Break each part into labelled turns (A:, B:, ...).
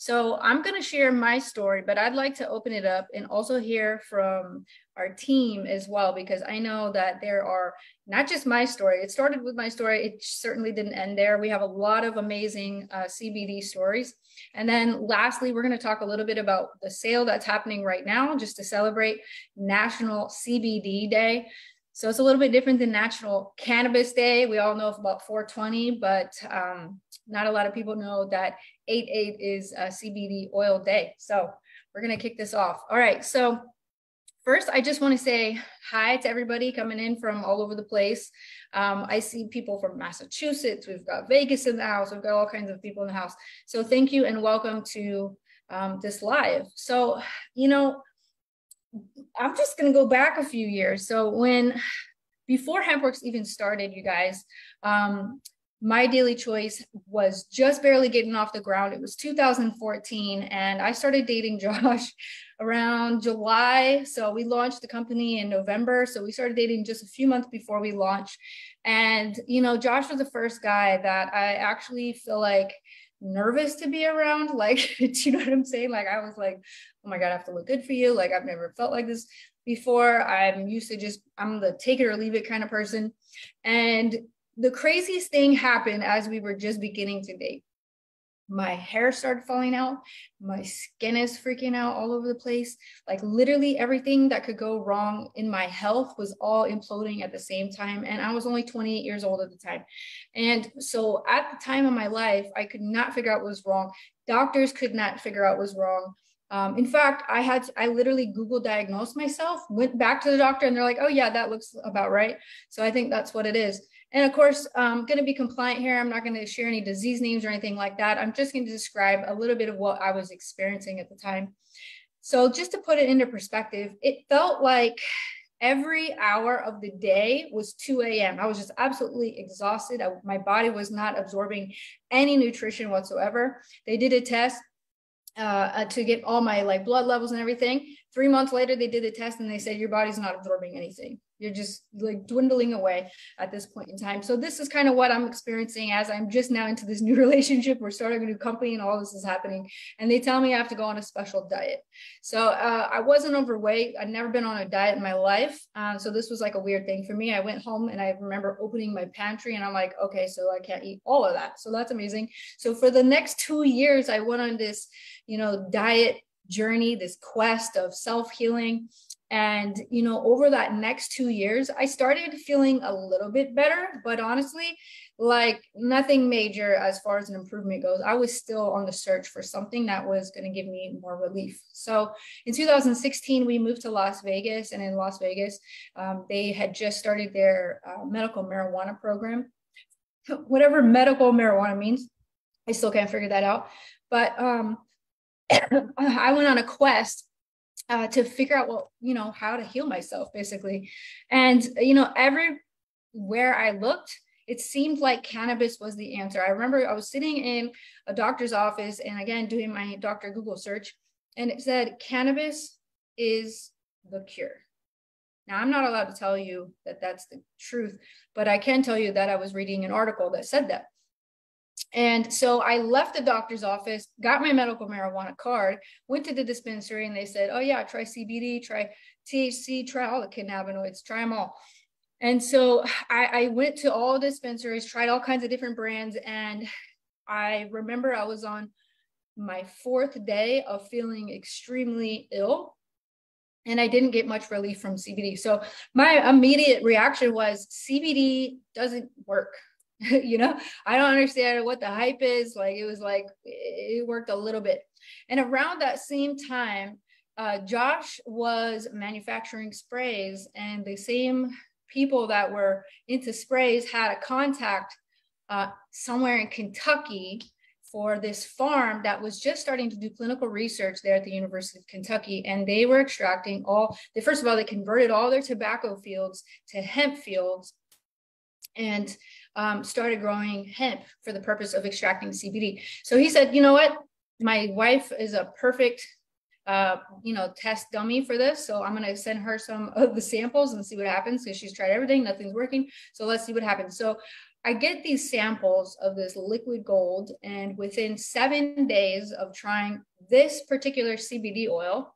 A: So I'm going to share my story, but I'd like to open it up and also hear from our team as well, because I know that there are not just my story. It started with my story. It certainly didn't end there. We have a lot of amazing CBD stories. And then lastly, we're going to talk a little bit about the sale that's happening right now, just to celebrate National CBD Day. So it's a little bit different than National Cannabis Day. We all know about 420, but not a lot of people know that 8/8 is a CBD oil day. So we're going to kick this off. All right. So first, I just want to say hi to everybody coming in from all over the place. I see people from Massachusetts. We've got Vegas in the house. We've got all kinds of people in the house. So thank you and welcome to this live. So, I'm just going to go back a few years. So before HempWorx even started, you guys, my daily choice was just barely getting off the ground. It was 2014, and I started dating Josh around July. So we launched the company in November. So we started dating just a few months before we launched. And, Josh was the first guy that I actually feel like nervous to be around. Like, do you know what I'm saying? Like, I was like, oh my God, I have to look good for you. Like, I've never felt like this before. I'm used to I'm the take it or leave it kind of person. And the craziest thing happened as we were just beginning to date. My hair started falling out. My skin is freaking out all over the place. Like literally everything that could go wrong in my health was all imploding at the same time. And I was only 28 years old at the time. And so at the time of my life, I could not figure out what was wrong. Doctors could not figure out what was wrong. In fact, I literally Google diagnosed myself, went back to the doctor, and they're like, oh yeah, that looks about right. So I think that's what it is. And of course, I'm going to be compliant here. I'm not going to share any disease names or anything like that. I'm just going to describe a little bit of what I was experiencing at the time. So just to put it into perspective, it felt like every hour of the day was 2 a.m. I was just absolutely exhausted. My body was not absorbing any nutrition whatsoever. They did a test to get all my blood levels and everything. 3 months later, they did the test and they said, your body's not absorbing anything. You're just like dwindling away at this point in time. So this is kind of what I'm experiencing as I'm just now into this new relationship. We're starting a new company and all this is happening. And they tell me I have to go on a special diet. So I wasn't overweight. I'd never been on a diet in my life. So this was like a weird thing for me. I went home and I remember opening my pantry and I'm like, okay, so I can't eat all of that. So that's amazing. So for the next 2 years, I went on this, diet journey, this quest of self-healing. And, over that next 2 years, I started feeling a little bit better, but honestly, like nothing major as far as an improvement goes. I was still on the search for something that was going to give me more relief. So in 2016, we moved to Las Vegas, and in Las Vegas, they had just started their medical marijuana program. Whatever medical marijuana means, I still can't figure that out. But I went on a quest to figure out, how to heal myself, basically. And, everywhere I looked, it seemed like cannabis was the answer. I remember I was sitting in a doctor's office and again, doing my doctor Google search, and it said, cannabis is the cure. Now, I'm not allowed to tell you that that's the truth, but I can tell you that I was reading an article that said that. And so I left the doctor's office, got my medical marijuana card, went to the dispensary, and they said, oh yeah, try CBD, try THC, try all the cannabinoids, try them all. And so I went to all dispensaries, tried all kinds of different brands. And I remember I was on my 4th day of feeling extremely ill, and I didn't get much relief from CBD. So my immediate reaction was CBD doesn't work. I don't understand what the hype is. Like, it was like, it worked a little bit. And around that same time, Josh was manufacturing sprays, and the same people that were into sprays had a contact somewhere in Kentucky for this farm that was just starting to do clinical research there at the University of Kentucky. And they were extracting first of all, they converted all their tobacco fields to hemp fields, and started growing hemp for the purpose of extracting CBD. So he said, you know what? My wife is a perfect, test dummy for this. So I'm going to send her some of the samples and see what happens, because she's tried everything. Nothing's working. So let's see what happens. So I get these samples of this liquid gold, and within 7 days of trying this particular CBD oil,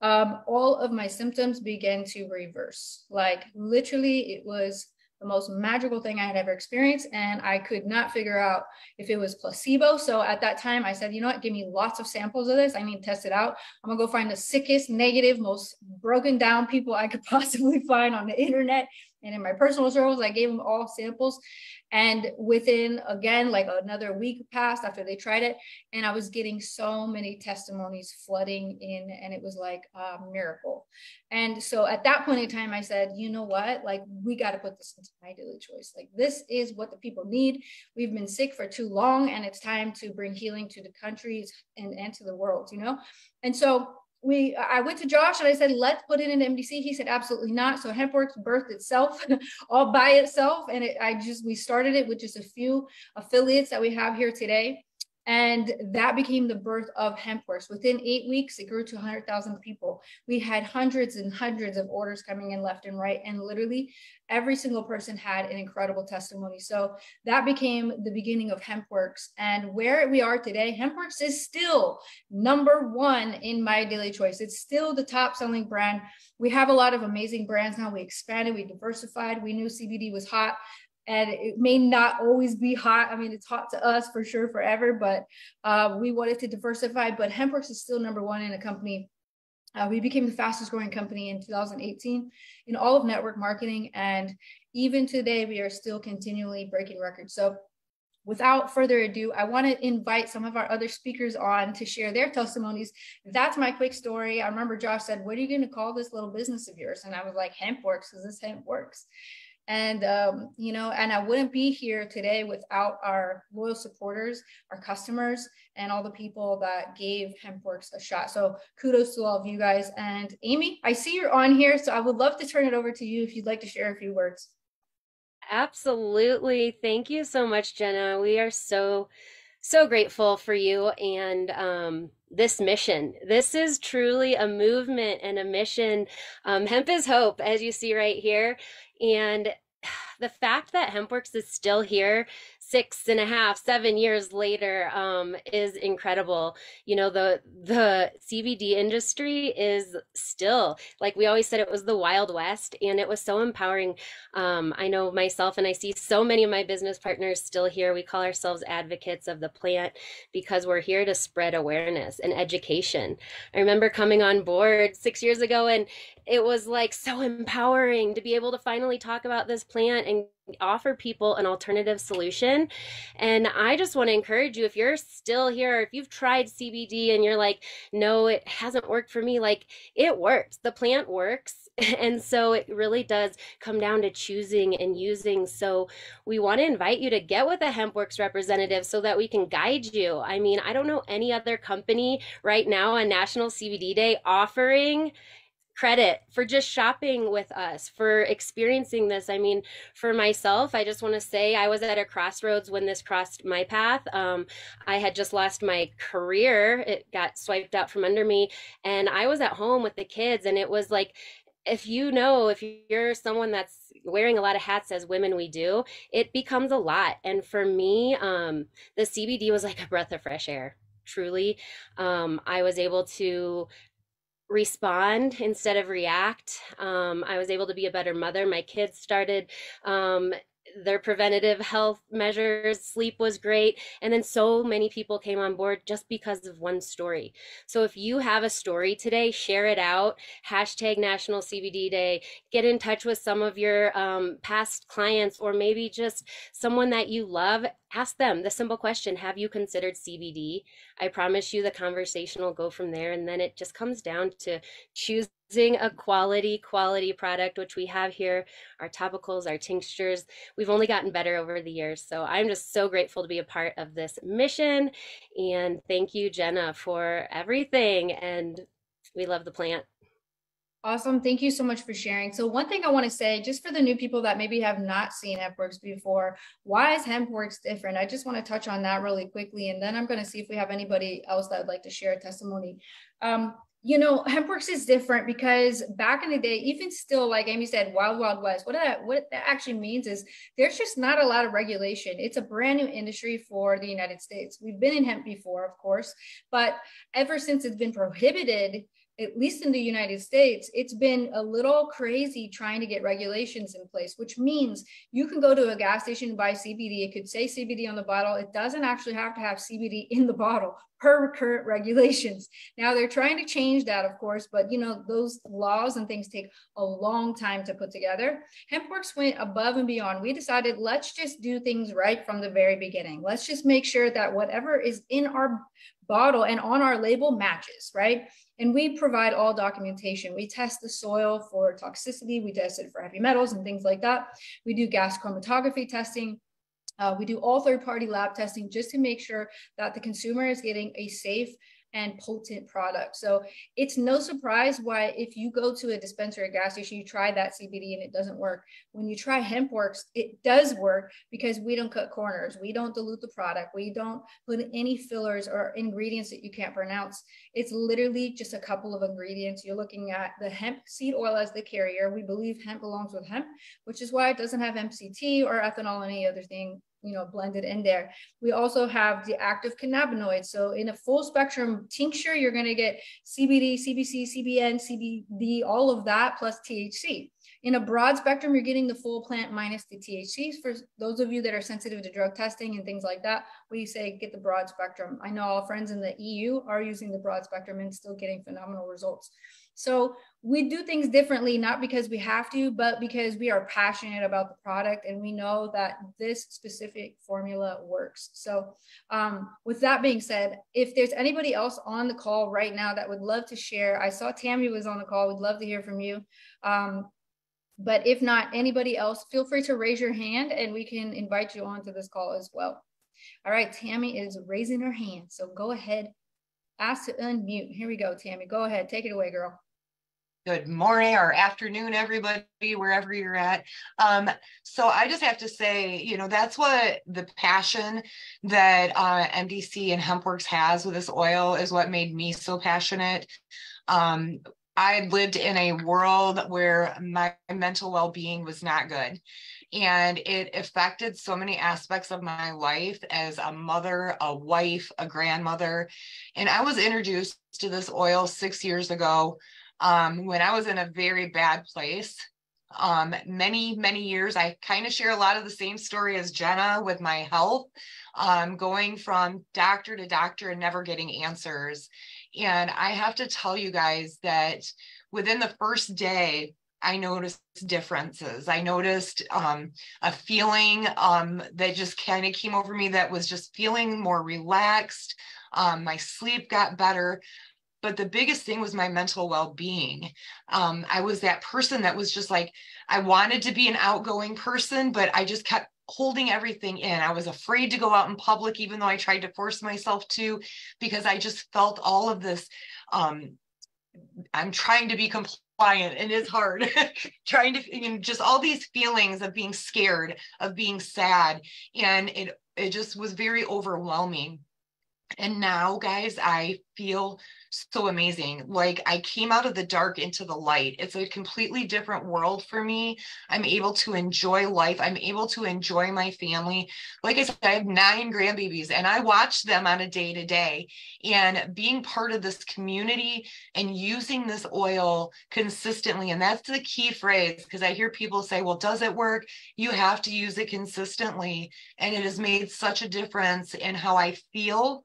A: all of my symptoms began to reverse. Like literally, it was the most magical thing I had ever experienced, and I could not figure out if it was placebo. So at that time, I said, you know what, give me lots of samples of this. I need to test it out. I'm gonna go find the sickest, negative, most broken down people I could possibly find on the internet. And in my personal circles, I gave them all samples. And within, again, like another week passed after they tried it, and I was getting so many testimonies flooding in, and it was like a miracle. And so at that point in time, I said, you know what, like we got to put this into my daily choice. Like this is what the people need. We've been sick for too long, and it's time to bring healing to the countries and to the world, you know? And so I went to Josh and I said, let's put it in MDC. He said, absolutely not. So HempWorx birthed itself all by itself. And we started it with just a few affiliates that we have here today. And that became the birth of HempWorx. Within 8 weeks, it grew to 100,000 people. We had hundreds and hundreds of orders coming in left and right. And literally every single person had an incredible testimony. So that became the beginning of HempWorx. And where we are today, HempWorx is still #1 in my daily choice. It's still the top selling brand. We have a lot of amazing brands now. We expanded, we diversified. We knew CBD was hot. And it may not always be hot. I mean, it's hot to us for sure forever, but we wanted to diversify. But HempWorx is still #1 in a company. We became the fastest growing company in 2018 in all of network marketing. And even today, we are still continually breaking records. So without further ado, I want to invite some of our other speakers on to share their testimonies. That's my quick story. I remember Josh said, what are you going to call this little business of yours? And I was like, HempWorx, because this HempWorx. And, you know, and I wouldn't be here today without our loyal supporters, our customers, and all the people that gave HempWorx a shot. So kudos to all of you guys. And Amy, I see you're on here, so I would love to turn it over to you if you'd like to share a few words.
B: Absolutely. Thank you so much, Jenna. We are so grateful for you and this mission. This is truly a movement and a mission. Hemp is hope, as you see right here. And the fact that HempWorx is still here 6.5, 7 years later is incredible. You know, the CBD industry is still, like we always said, it was the Wild West, and it was so empowering. I know myself, and I see so many of my business partners still here. We call ourselves advocates of the plant because we're here to spread awareness and education. I remember coming on board 6 years ago, and it was like so empowering to be able to finally talk about this plant and offer people an alternative solution. And I just want to encourage you, if you're still here, if you've tried CBD and you're like, no, it hasn't worked for me, like it works. The plant works. And so it really does come down to choosing and using. So we want to invite you to get with a HempWorx representative so that we can guide you. I mean, I don't know any other company right now on National CBD Day offering credit for just shopping with us, for experiencing this. I mean, for myself, I just want to say I was at a crossroads when this crossed my path. I had just lost my career. It got swiped out from under me, and I was at home with the kids, and it was like, if you're someone that's wearing a lot of hats, as women we do, it becomes a lot. And for me, the CBD was like a breath of fresh air, truly. I was able to respond instead of react. I was able to be a better mother. My kids started their preventative health measures. Sleep was great. And then so many people came on board just because of one story. So if you have a story today, share it out. Hashtag National CBD Day. Get in touch with some of your past clients, or maybe just someone that you love. Ask them the simple question, have you considered CBD? I promise you the conversation will go from there. And then it just comes down to choosing a quality product, which we have here, our topicals, our tinctures. We've only gotten better over the years. So I'm just so grateful to be a part of this mission. And thank you, Jenna, for everything. And we love the plant.
A: Awesome. Thank you so much for sharing. So one thing I want to say, just for the new people that maybe have not seen HempWorx before, why is HempWorx different? I just want to touch on that really quickly, and then I'm going to see if we have anybody else that would like to share a testimony. HempWorx is different because back in the day, even still, like Amy said, wild, wild west, what that actually means is there's just not a lot of regulation. It's a brand new industry for the United States. We've been in hemp before, of course, but ever since it's been prohibited, at least in the United States, it's been a little crazy trying to get regulations in place, which means you can go to a gas station and buy CBD. It could say CBD on the bottle. It doesn't actually have to have CBD in the bottle per current regulations. Now they're trying to change that, of course, but those laws and things take a long time to put together. HempWorx went above and beyond. We decided, let's just do things right from the very beginning. Let's just make sure that whatever is in our bottle and on our label matches, right? And we provide all documentation. We test the soil for toxicity. We test it for heavy metals and things like that. We do gas chromatography testing. We do all third-party lab testing just to make sure that the consumer is getting a safe and potent product. So it's no surprise why if you go to a dispensary or gas station, you try that CBD and it doesn't work. When you try HempWorx, it does work because we don't cut corners. We don't dilute the product. We don't put any fillers or ingredients that you can't pronounce. It's literally just a couple of ingredients. You're looking at the hemp seed oil as the carrier. We believe hemp belongs with hemp, which is why it doesn't have MCT or ethanol or any other thing blended in there. We also have the active cannabinoids. So in a full spectrum tincture, you're going to get CBD, CBC, CBN, CBD, all of that plus THC. In a broad spectrum, you're getting the full plant minus the THC. For those of you that are sensitive to drug testing and things like that, we say get the broad spectrum. I know all friends in the EU are using the broad spectrum and still getting phenomenal results. So we do things differently, not because we have to, but because we are passionate about the product and we know that this specific formula works. So with that being said, if there's anybody else on the call right now that would love to share, I saw Tammy was on the call. We'd love to hear from you. But if not, anybody else, feel free to raise your hand and we can invite you onto this call as well. All right, Tammy is raising her hand. So go ahead, ask to unmute. Here we go, Tammy. Go ahead, take it away, girl.
C: Good morning or afternoon, everybody, wherever you're at. So I just have to say, that's what the passion that MDC and HempWorx has with this oil is what made me so passionate. I lived in a world where my mental well-being was not good. And it affected so many aspects of my life as a mother, a wife, a grandmother. And I was introduced to this oil 6 years ago when I was in a very bad place. Many years, I kind of share a lot of the same story as Jenna with my health, going from doctor to doctor and never getting answers. And I have to tell you guys that within the first day, I noticed differences. I noticed a feeling that just kind of came over me that was just feeling more relaxed. My sleep got better. But the biggest thing was my mental well-being. I was that person that was just like, I wanted to be an outgoing person, but I just kept holding everything in. I was afraid to go out in public, even though I tried to force myself to, because I just felt all of this. I'm trying to be compliant and it's hard. Trying to, just all these feelings of being scared, of being sad. And it just was very overwhelming. And now, guys, I feel so amazing. Like I came out of the dark into the light. It's a completely different world for me. I'm able to enjoy life. I'm able to enjoy my family. Like I said, I have 9 grandbabies and I watch them on a day-to-day. And being part of this community and using this oil consistently, and that's the key phrase, because I hear people say, well, does it work? You have to use it consistently. And it has made such a difference in how I feel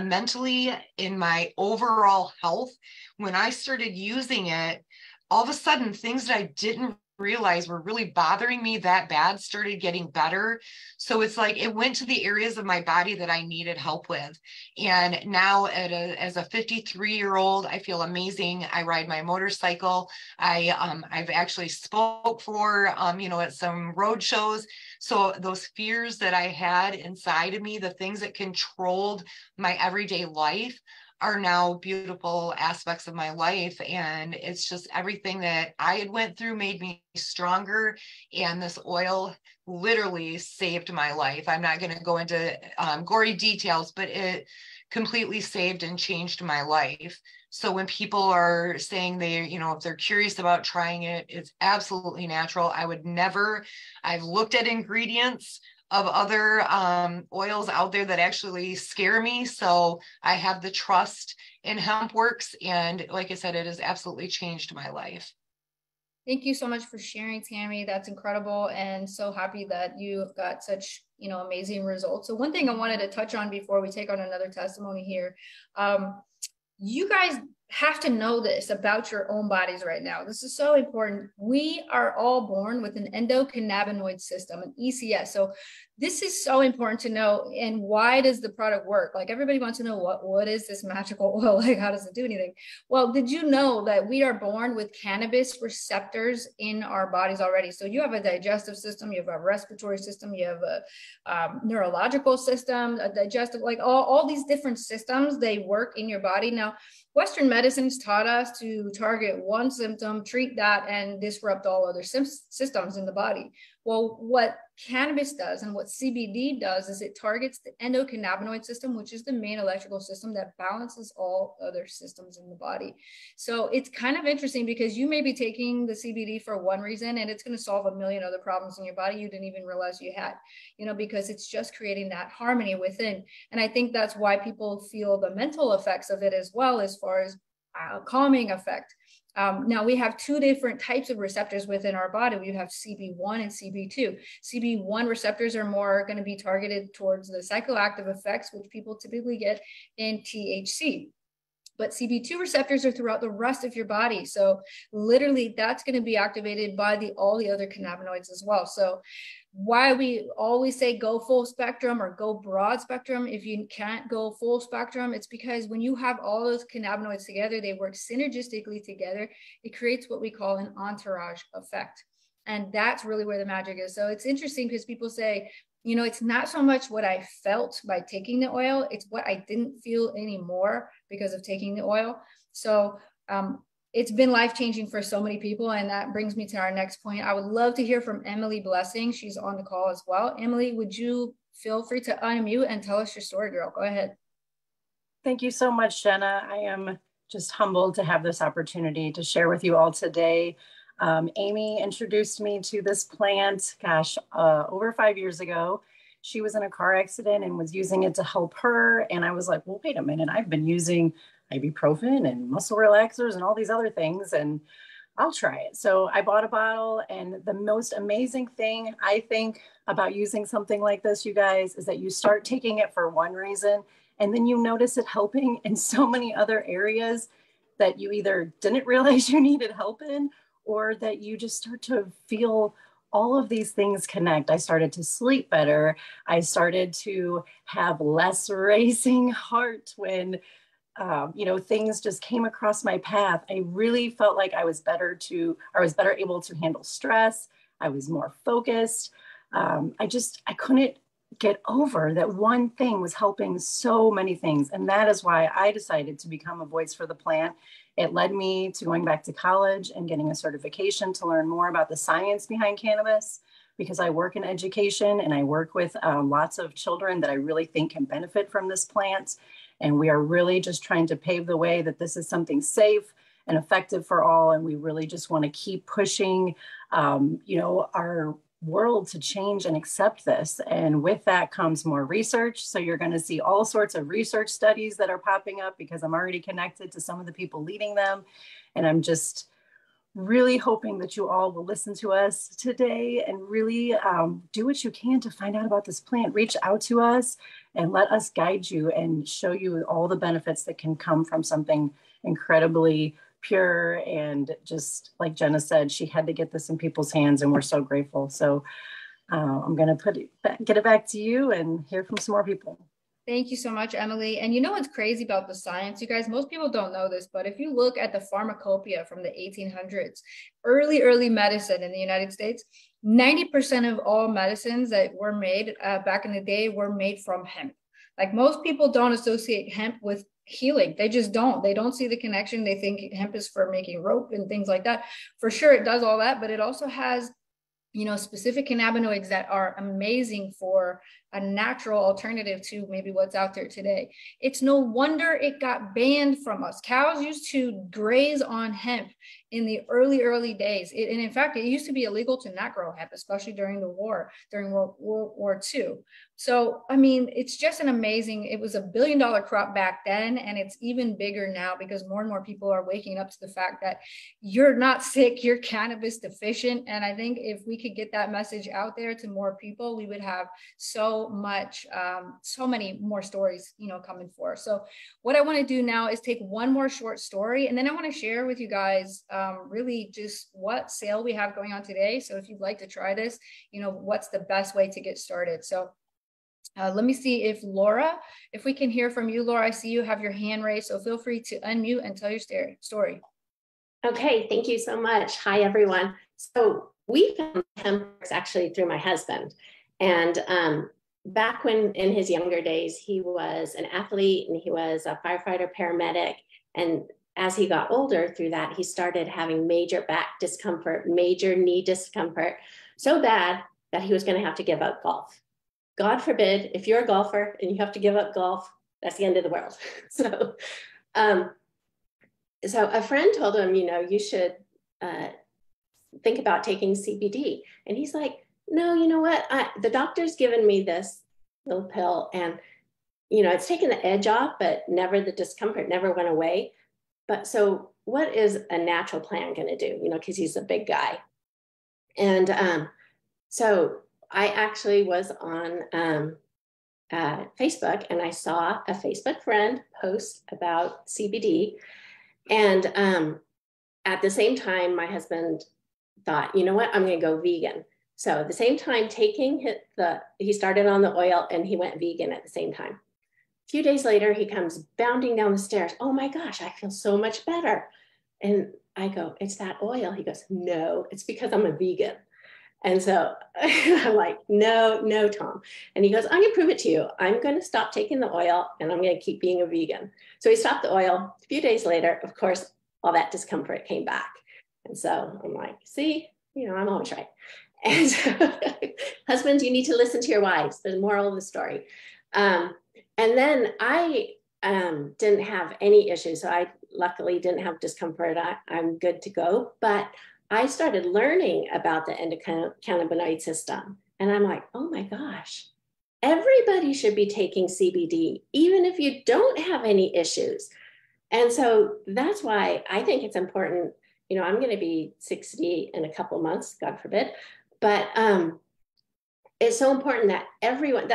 C: mentally, in my overall health. When I started using it, all of a sudden things that I didn't realize were really bothering me that bad started getting better. So it's like it went to the areas of my body that I needed help with. And now as a 53-year-old, I feel amazing. I ride my motorcycle. I've actually spoke for at some road shows. So those fears that I had inside of me, the things that controlled my everyday life, are now beautiful aspects of my life. And it's just everything that I had went through made me stronger. And this oil literally saved my life. I'm not going to go into gory details, but it completely saved and changed my life. So when people are saying they, you know, if they're curious about trying it, it's absolutely natural. I've looked at ingredients of other oils out there that actually scare me. So I have the trust in HempWorx. And like I said, it has absolutely changed my life.
A: Thank you so much for sharing, Tammy. That's incredible, and so happy that you've got such, amazing results. So one thing I wanted to touch on before we take on another testimony here, you guys have to know this about your own bodies right now. This is so important. We are all born with an endocannabinoid system, an ECS. So this is so important to know. And why does the product work? Like, everybody wants to know what is this magical oil? Like, how does it do anything? Well, did you know that we are born with cannabis receptors in our bodies already? So you have a digestive system, you have a respiratory system, you have a neurological system, a digestive, like all these different systems, they work in your body. Now, Western medicine's taught us to target one symptom, treat that, and disrupt all other systems in the body. Well, what cannabis does and what CBD does is it targets the endocannabinoid system, which is the main electrical system that balances all other systems in the body. So it's kind of interesting because you may be taking the CBD for one reason and it's going to solve a million other problems in your body you didn't even realize you had, because it's just creating that harmony within. And I think that's why people feel the mental effects of it as well, as far as calming effect. Now we have two different types of receptors within our body. We have CB1 and CB2. CB1 receptors are more going to be targeted towards the psychoactive effects, which people typically get in THC. But CB2 receptors are throughout the rest of your body. So literally that's going to be activated by all the other cannabinoids as well. So why we always say go full spectrum or go broad spectrum, if you can't go full spectrum, it's because when you have all those cannabinoids together, they work synergistically together. It creates what we call an entourage effect. And that's really where the magic is. So it's interesting because people say, it's not so much what I felt by taking the oil, it's what I didn't feel anymore because of taking the oil. So it's been life-changing for so many people. And that brings me to our next point. I would love to hear from Emily Blessing. She's on the call as well. Emily, would you feel free to unmute and tell us your story, girl? Go ahead.
D: Thank you so much, Jenna. I am just humbled to have this opportunity to share with you all today. Amy introduced me to this plant, over 5 years ago. She was in a car accident and was using it to help her. And I was like, well, wait a minute, I've been using ibuprofen and muscle relaxers and all these other things, and I'll try it. So I bought a bottle, and the most amazing thing I think about using something like this, you guys, is that you start taking it for one reason, and then you notice it helping in so many other areas that you either didn't realize you needed help in, or that you just start to feel all of these things connect. I started to sleep better. I started to have less racing heart when things just came across my path. I really felt like I was better able to handle stress. I was more focused. I couldn't get over that one thing was helping so many things. And that is why I decided to become a voice for the plant. It led me to going back to college and getting a certification to learn more about the science behind cannabis, because I work in education and I work with lots of children that I really think can benefit from this plant. And we are really just trying to pave the way that this is something safe and effective for all. And we really just want to keep pushing, our world to change and accept this. And with that comes more research. So you're going to see all sorts of research studies that are popping up because I'm already connected to some of the people leading them. And I'm just really hoping that you all will listen to us today and really do what you can to find out about this plant. Reach out to us and let us guide you and show you all the benefits that can come from something incredibly pure. And just like Jenna said, she had to get this in people's hands, and we're so grateful. So I'm going to get it back to you and hear from some more people.
A: Thank you so much, Emily. And what's crazy about the science, you guys, most people don't know this, but if you look at the pharmacopoeia from the 1800s, early medicine in the United States, 90% of all medicines that were made back in the day were made from hemp. Like, most people don't associate hemp with healing. They just don't. They don't see the connection. They think hemp is for making rope and things like that. For sure, it does all that, but it also has specific cannabinoids that are amazing for a natural alternative to maybe what's out there today. It's no wonder it got banned from us. Cows used to graze on hemp in the early days. And in fact, it used to be illegal to not grow hemp, especially during the war, during World War II. So, I mean, it's just an amazing, it was $1 billion crop back then, and it's even bigger now because more and more people are waking up to the fact that you're not sick, you're cannabis deficient. And I think if we could get that message out there to more people, we would have so many more stories, coming forth. So what I want to do now is take one more short story, and then I want to share with you guys really just what sale we have going on today. So if you'd like to try this, what's the best way to get started. So let me see if Laura, if we can hear from you, Laura. I see you have your hand raised, so feel free to unmute and tell your story.
E: Okay, thank you so much. Hi, everyone. So we found HempWorx actually through my husband. And back when in his younger days, he was an athlete and he was a firefighter paramedic. And as he got older through that, he started having major back discomfort, major knee discomfort, so bad that he was going to have to give up golf. God forbid, if you're a golfer and you have to give up golf, that's the end of the world. So a friend told him, you should think about taking CBD. And he's like, no, you know what? The doctor's given me this little pill and, it's taken the edge off, but never the discomfort never went away. But so what is a natural plant going to do? Because he's a big guy. And so I actually was on Facebook and I saw a Facebook friend post about CBD. And at the same time, my husband thought, you know what, I'm going to go vegan. So at the same time he started on the oil and he went vegan at the same time. A few days later, he comes bounding down the stairs. Oh my gosh, I feel so much better. And I go, it's that oil. He goes, no, it's because I'm a vegan. And so I'm like, no, Tom. And he goes, I'm going to prove it to you. I'm going to stop taking the oil and I'm going to keep being a vegan. So he stopped the oil. A few days later, of course, all that discomfort came back. And so I'm like, see, I'm always right. And so, husbands, you need to listen to your wives. There's the moral of the story. And then I didn't have any issues. So I luckily didn't have discomfort. I'm good to go. But I started learning about the endocannabinoid system. And I'm like, oh my gosh, everybody should be taking CBD, even if you don't have any issues. And so that's why I think it's important. I'm going to be 60 in a couple of months, God forbid. But it's so important that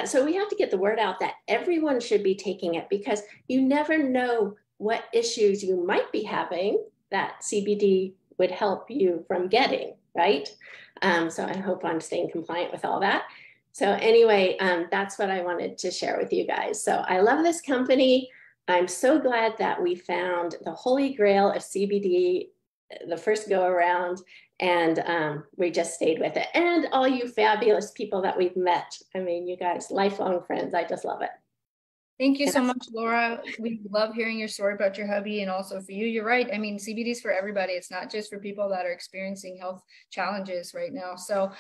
E: so we have to get the word out that everyone should be taking it, because you never know what issues you might be having that CBD would help you from getting, right? So I hope I'm staying compliant with all that. So anyway, that's what I wanted to share with you guys. So I love this company. I'm so glad that we found the holy grail of CBD the first go around, and we just stayed with it. And all you fabulous people that we've met. I mean, you guys, lifelong friends. I just love it.
A: Thank you so much, Laura. We love hearing your story about your hubby and also for you. You're right. I mean, CBD is for everybody. It's not just for people that are experiencing health challenges right now. So